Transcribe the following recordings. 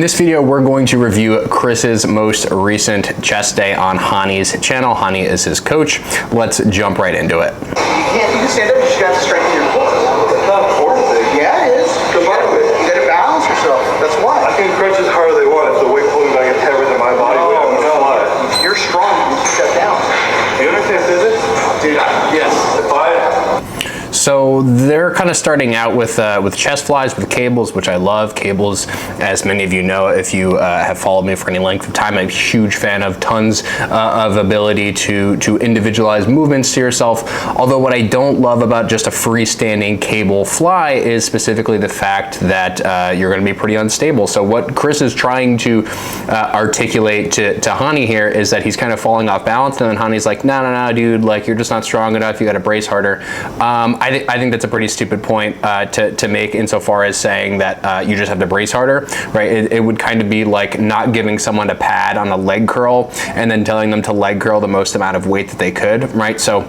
In this video, we're going to review Chris's most recent chest day on Hani's channel. Hani is his coach. Let's jump right into it. You can stand up, you just have to strengthen your core. It's not a core thing. Yeah, it is. You gotta balance yourself. That's why. I can crunch as hard as they want. If the weight pulling back is heavier than my body weight, I'm gonna fly. You're strong, you can shut down. Do you understand physics? Dude, yes. So they're kind of starting out with chest flies, with cables, which I love. Cables, as many of you know, if you have followed me for any length of time, I'm a huge fan of tons of ability to individualize movements to yourself. Although what I don't love about just a freestanding cable fly is specifically the fact that you're going to be pretty unstable. So what Chris is trying to articulate to Hani here is that he's kind of falling off balance, and then Hani's like, no, dude, like you're just not strong enough. You got to brace harder. I think that's a pretty stupid point to make insofar as saying that you just have to brace harder, right? It would kind of be like not giving someone a pad on a leg curl and then telling them to leg curl the most amount of weight that they could, right? So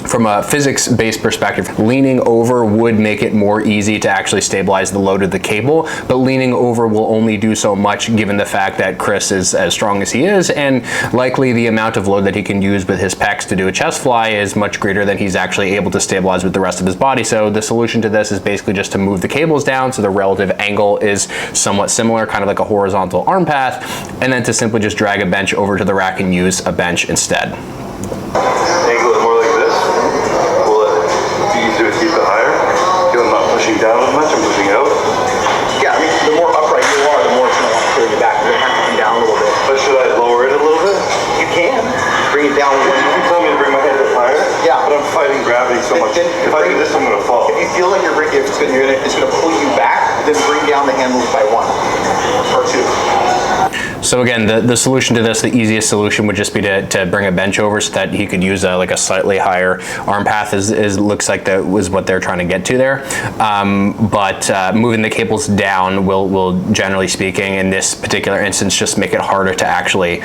from a physics-based perspective, leaning over would make it more easy to actually stabilize the load of the cable, but leaning over will only do so much given the fact that Chris is as strong as he is, and likely the amount of load that he can use with his pecs to do a chest fly is much greater than he's actually able to stabilize with the rest of his body. So the solution to this is basically just to move the cables down so the relative angle is somewhat similar, kind of like a horizontal arm path, and then to simply just drag a bench over to the rack and use a bench instead. Angle it more like this. Will it be easier to keep it higher? Feel I'm not pushing down as much, I'm pushing out. Yeah, I mean, the more upright you are, the more it's going to want to carry you back. You're going to have to come down a little bit. But should I lower it a little bit? You can. Bring it down. You can tell me to bring my head up higher? Yeah. But I'm fighting gravity so much. If I do this, I'm going to fall. If you feel like it's going to pull you back, then bring down the handles by 1 or 2. So again, the solution to this, the easiest solution would just be to bring a bench over so that he could use like a slightly higher arm path. Looks like that was what they're trying to get to there. But moving the cables down will generally speaking, in this particular instance, just make it harder to actually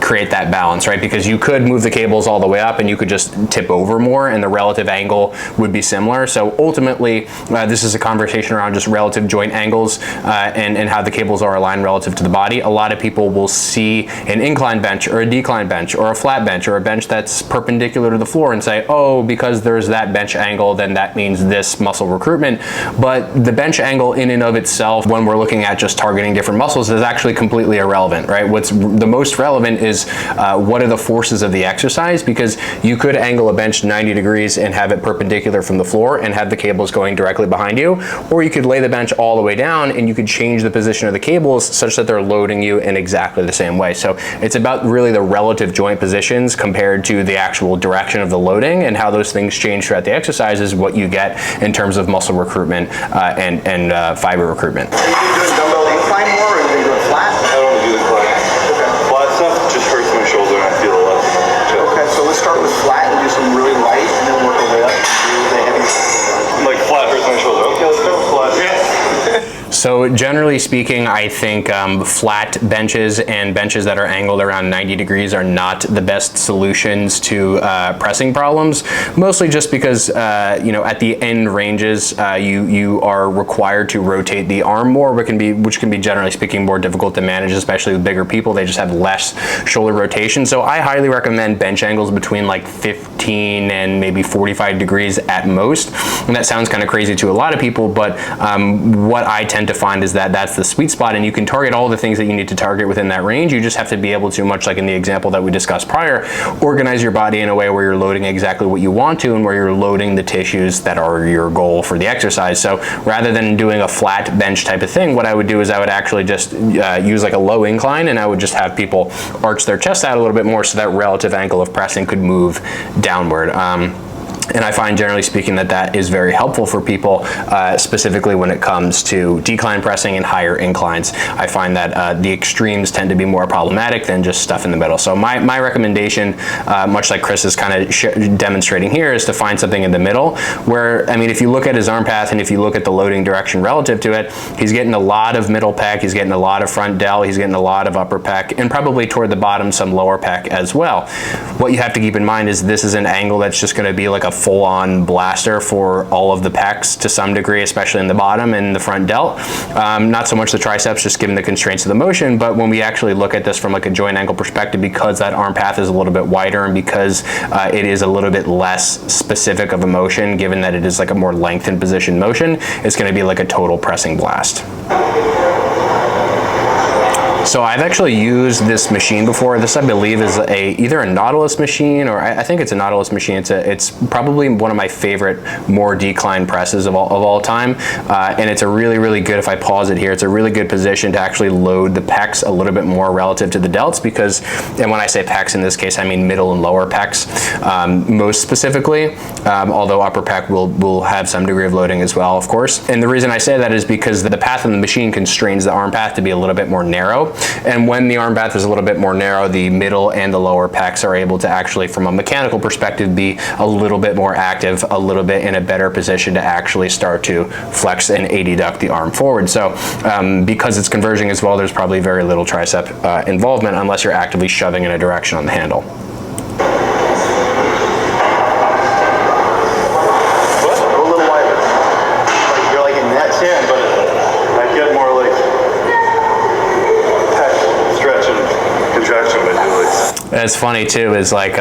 create that balance, right? Because you could move the cables all the way up and you could just tip over more and the relative angle would be similar. So ultimately, this is a conversation around just relative joint angles and how the cables are aligned relative to the body. A lot of people will see an incline bench or a decline bench or a flat bench or a bench that's perpendicular to the floor and say, oh, because there's that bench angle, then that means this muscle recruitment. But the bench angle in and of itself, when we're looking at just targeting different muscles, is actually completely irrelevant, right? What's the most relevant is what are the forces of the exercise, because you could angle a bench 90 degrees and have it perpendicular from the floor and have the cables going directly behind you, or you could lay the bench all the way down and you could change the position of the cables such that they're loading you in exactly the same way. So it's about really the relative joint positions compared to the actual direction of the loading, and how those things change throughout the exercise is what you get in terms of muscle recruitment and fiber recruitment. Are you doing dumbbell incline more, or are you doing flat? I don't do incline. Okay. Flat stuff just hurts my shoulder and I feel a lot. Okay, so let's start with flat and do some really light, and then work our way up to the heavy. Like flat hurts my shoulder. Okay, let's go flat. Yeah. So generally speaking, I think flat benches and benches that are angled around 90 degrees are not the best solutions to pressing problems, mostly just because you know, at the end ranges you are required to rotate the arm more, which can be generally speaking more difficult to manage, especially with bigger people. They just have less shoulder rotation. So I highly recommend bench angles between like 15 and maybe 45 degrees at most. And that sounds kind of crazy to a lot of people, but what I tend to find is that that's the sweet spot, and you can target all the things that you need to target within that range. You just have to be able to, much like in the example that we discussed prior, organize your body in a way where you're loading exactly what you want to and where you're loading the tissues that are your goal for the exercise. So rather than doing a flat bench type of thing, what I would do is I would actually just use like a low incline, and I would just have people arch their chest out a little bit more so that relative angle of pressing could move downward. And I find, generally speaking, that that is very helpful for people, specifically when it comes to decline pressing and higher inclines. I find that the extremes tend to be more problematic than just stuff in the middle. So my recommendation, much like Chris is kind of demonstrating here, is to find something in the middle where, I mean, if you look at his arm path and if you look at the loading direction relative to it, he's getting a lot of middle pec, he's getting a lot of front del, he's getting a lot of upper pec, and probably toward the bottom some lower pec as well. What you have to keep in mind is this is an angle that's just going to be like a full-on blaster for all of the pecs to some degree, especially in the bottom and the front delt. Not so much the triceps, just given the constraints of the motion, but when we actually look at this from like a joint angle perspective, because that arm path is a little bit wider and because it is a little bit less specific of a motion, given that it is like a more lengthened position motion, it's going to be like a total pressing blast. So I've actually used this machine before. This, I believe, is either a Nautilus machine, or I think it's a Nautilus machine. It's probably one of my favorite more decline presses of all time, and it's a really good, if I pause it here, it's a really good position to actually load the pecs a little bit more relative to the delts, because, and when I say pecs in this case, I mean middle and lower pecs, most specifically, although upper pec will have some degree of loading as well, of course. And the reason I say that is because the path of the machine constrains the arm path to be a little bit more narrow. And when the arm path is a little bit more narrow, the middle and the lower pecs are able to actually, from a mechanical perspective, be a little bit more active, a little bit in a better position to actually start to flex and adduct the arm forward. So because it's converging as well, there's probably very little tricep involvement unless you're actively shoving in a direction on the handle. And it's funny too, is like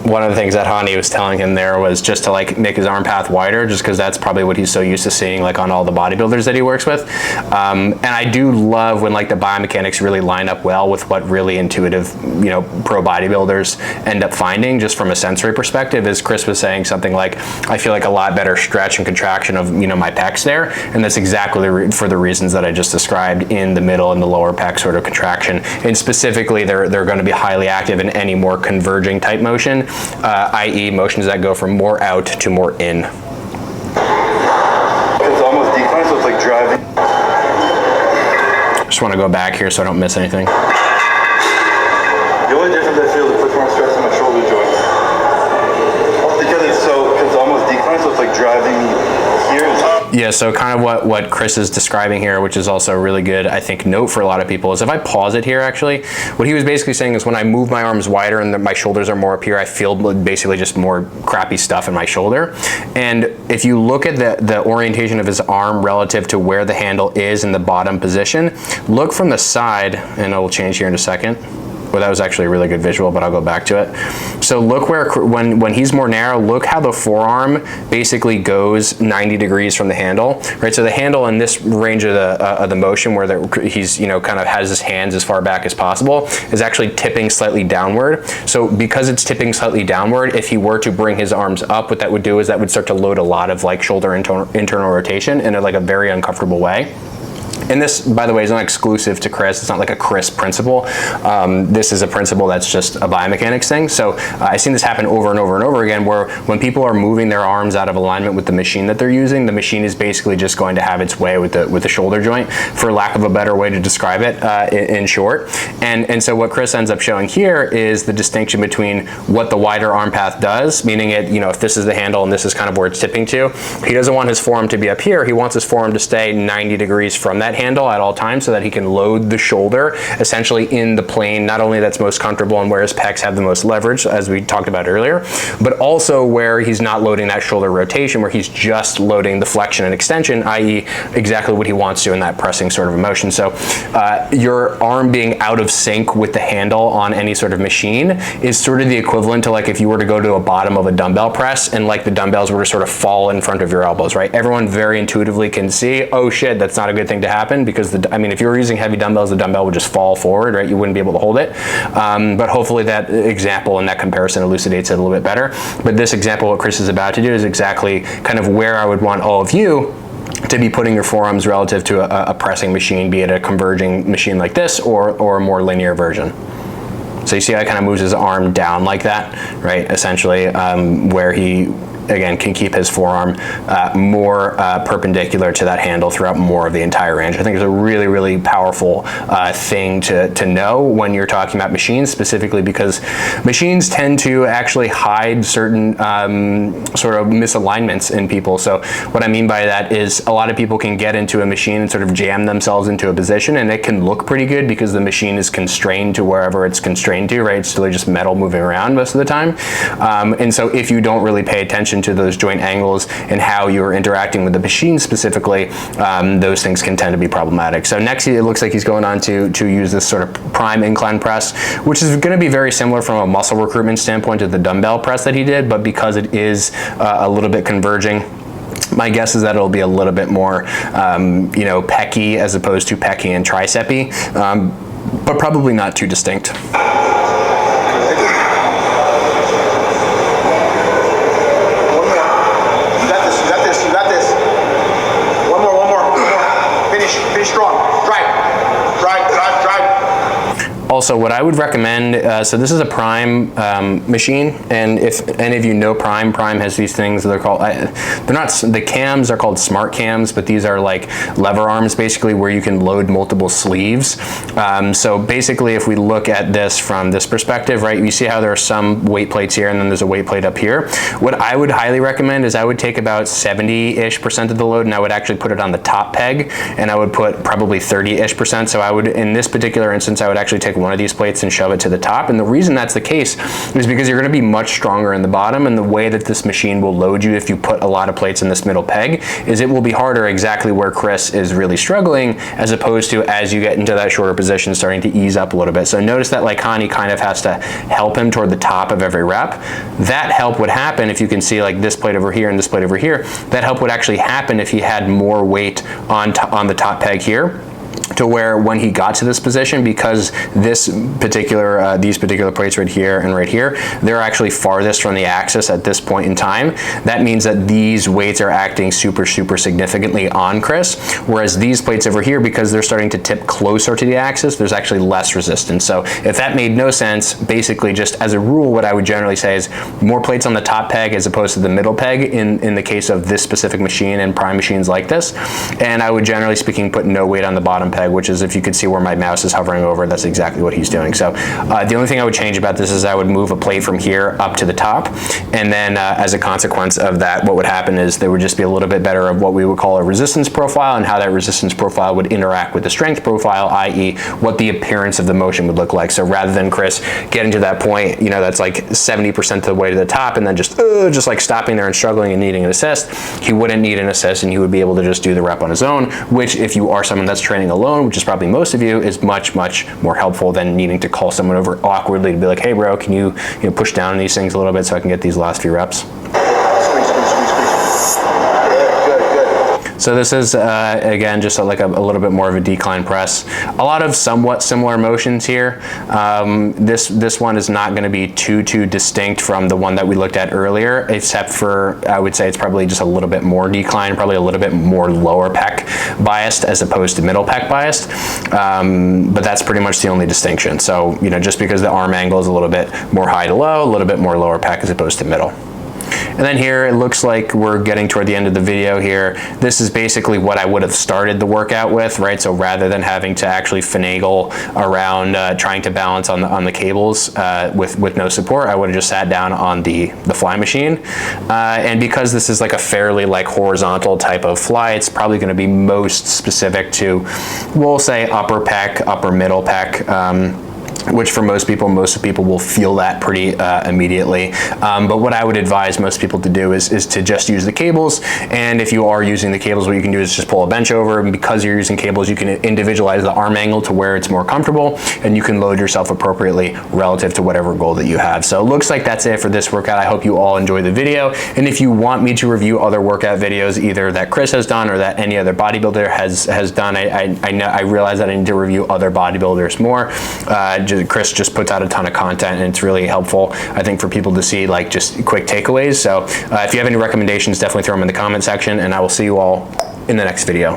one of the things that Hani was telling him there was just to like make his arm path wider, just because that's probably what he's so used to seeing like on all the bodybuilders that he works with. And I do love when like the biomechanics really line up well with what really intuitive, you know, pro bodybuilders end up finding just from a sensory perspective. As Chris was saying, something like, I feel like a lot better stretch and contraction of, you know, my pecs there. And that's exactly for the reasons that I just described in the middle and the lower pec sort of contraction. And specifically, they're going to be highly active in any more converging type motion, i.e. motions that go from more out to more in. It's almost declined, so it's like driving. Just want to go back here so I don't miss anything. The only difference I feel is it puts more stress on my shoulder joint. Because it's almost declined, so it's like driving here. Yeah, so kind of what Chris is describing here, which is also a really good, I think, note for a lot of people, is if I pause it here, actually, what he was basically saying is when I move my arms wider and my shoulders are more up here, I feel basically just more crappy stuff in my shoulder. And if you look at the orientation of his arm relative to where the handle is in the bottom position, look from the side, and it will change here in a second. Well, that was actually a really good visual, but I'll go back to it. So look where, when he's more narrow, look how the forearm basically goes 90 degrees from the handle, right? So the handle in this range of the motion where he's, you know, kind of has his hands as far back as possible is actually tipping slightly downward. So because it's tipping slightly downward, if he were to bring his arms up, what that would do is that would start to load a lot of like shoulder internal rotation in like a very uncomfortable way. And this, by the way, is not exclusive to Chris. It's not like a Chris principle. This is a principle that's just a biomechanics thing. So I've seen this happen over and over and over again, where when people are moving their arms out of alignment with the machine that they're using, the machine is basically just going to have its way with the shoulder joint, for lack of a better way to describe it in short. And so what Chris ends up showing here is the distinction between what the wider arm path does, meaning it, you know, if this is the handle and this is kind of where it's tipping to, he doesn't want his forearm to be up here. He wants his forearm to stay 90 degrees from that handle at all times, so that he can load the shoulder essentially in the plane, not only that's most comfortable and where his pecs have the most leverage, as we talked about earlier, but also where he's not loading that shoulder rotation, where he's just loading the flexion and extension, i.e. exactly what he wants to in that pressing sort of a motion. So your arm being out of sync with the handle on any sort of machine is sort of the equivalent to like if you were to go to a bottom of a dumbbell press and like the dumbbells were to sort of fall in front of your elbows, right? Everyone very intuitively can see, oh shit, that's not a good thing to happen, because I mean, if you were using heavy dumbbells, the dumbbell would just fall forward, right? You wouldn't be able to hold it. But hopefully that example and that comparison elucidates it a little bit better. But this example, what Chris is about to do, is exactly kind of where I would want all of you to be putting your forearms relative to a pressing machine, be it a converging machine like this or a more linear version. So you see how he kind of moves his arm down like that, right? Essentially, where he, again, can keep his forearm more perpendicular to that handle throughout more of the entire range. I think it's a really, really powerful thing to know when you're talking about machines, specifically because machines tend to actually hide certain sort of misalignments in people. So what I mean by that is a lot of people can get into a machine and sort of jam themselves into a position, and it can look pretty good because the machine is constrained to wherever it's constrained to, right? It's still just metal moving around most of the time. And so if you don't really pay attention attention to those joint angles and how you're interacting with the machine specifically, those things can tend to be problematic. So next, it looks like he's going on to use this sort of prime incline press, which is going to be very similar from a muscle recruitment standpoint to the dumbbell press that he did, but because it is a little bit converging, my guess is that it'll be a little bit more, you know, pecky as opposed to pecky and tricepy, but probably not too distinct. Also, what I would recommend, so this is a Prime machine, and if any of you know Prime has these things, they're called, they're not, the cams are called smart cams, but these are like lever arms basically where you can load multiple sleeves. So basically if we look at this from this perspective, right, you see how there are some weight plates here and then there's a weight plate up here. What I would highly recommend is I would take about 70-ish% of the load and I would actually put it on the top peg, and I would put probably 30-ish%. So I would, in this particular instance, I would actually take one of these plates and shove it to the top. And the reason that's the case is because you're going to be much stronger in the bottom, and the way that this machine will load you if you put a lot of plates in this middle peg is it will be harder exactly where Chris is really struggling, as opposed to as you get into that shorter position starting to ease up a little bit. So notice that like Connie kind of has to help him toward the top of every rep. That help would happen if you can see like this plate over here and this plate over here. That help would actually happen if he had more weight on the top peg here, to where when he got to this position, because this particular these particular plates right here and right here, they're actually farthest from the axis at this point in time. That means that these weights are acting super significantly on Chris, whereas these plates over here, because they're starting to tip closer to the axis, there's actually less resistance. So if that made no sense, basically just as a rule, what I would generally say is more plates on the top peg as opposed to the middle peg in the case of this specific machine and Prime machines like this. And I would generally speaking put no weight on the bottom peg, which is, if you could see where my mouse is hovering over, that's exactly what he's doing. So the only thing I would change about this is I would move a plate from here up to the top, and then as a consequence of that, what would happen is there would just be a little bit better of what we would call a resistance profile, and how that resistance profile would interact with the strength profile, i.e. what the appearance of the motion would look like. So rather than Chris getting to that point, you know, that's like 70% of the way to the top, and then just like stopping there and struggling and needing an assist, he wouldn't need an assist, and he would be able to just do the rep on his own, which if you are someone that's training alone, which is probably most of you, is much more helpful than needing to call someone over awkwardly to be like, hey bro, can you push down on these things a little bit so I can get these last few reps. So this is, again, just like a little bit more of a decline press. A lot of somewhat similar motions here. This one is not going to be too distinct from the one that we looked at earlier, except for, I would say it's probably just a little bit more decline, probably a little bit more lower pec biased as opposed to middle pec biased. But that's pretty much the only distinction. So, you know, just because the arm angle is a little bit more high to low, a little bit more lower pec as opposed to middle. And then here, it looks like we're getting toward the end of the video here. This is basically what I would have started the workout with, right? So rather than having to actually finagle around trying to balance on the cables with no support, I would have just sat down on the fly machine. And because this is like a fairly like horizontal type of fly, it's probably going to be most specific to, we'll say upper pec, upper middle pec, which for most people will feel that pretty immediately. But what I would advise most people to do is to just use the cables. And if you are using the cables, what you can do is just pull a bench over, and because you're using cables, you can individualize the arm angle to where it's more comfortable, and you can load yourself appropriately relative to whatever goal that you have. So it looks like that's it for this workout. I hope you all enjoy the video. And if you want me to review other workout videos, either that Chris has done or that any other bodybuilder has done, I realize that I need to review other bodybuilders more. Chris just puts out a ton of content, and it's really helpful, I think, for people to see like just quick takeaways. So if you have any recommendations, definitely throw them in the comment section, and I will see you all in the next video.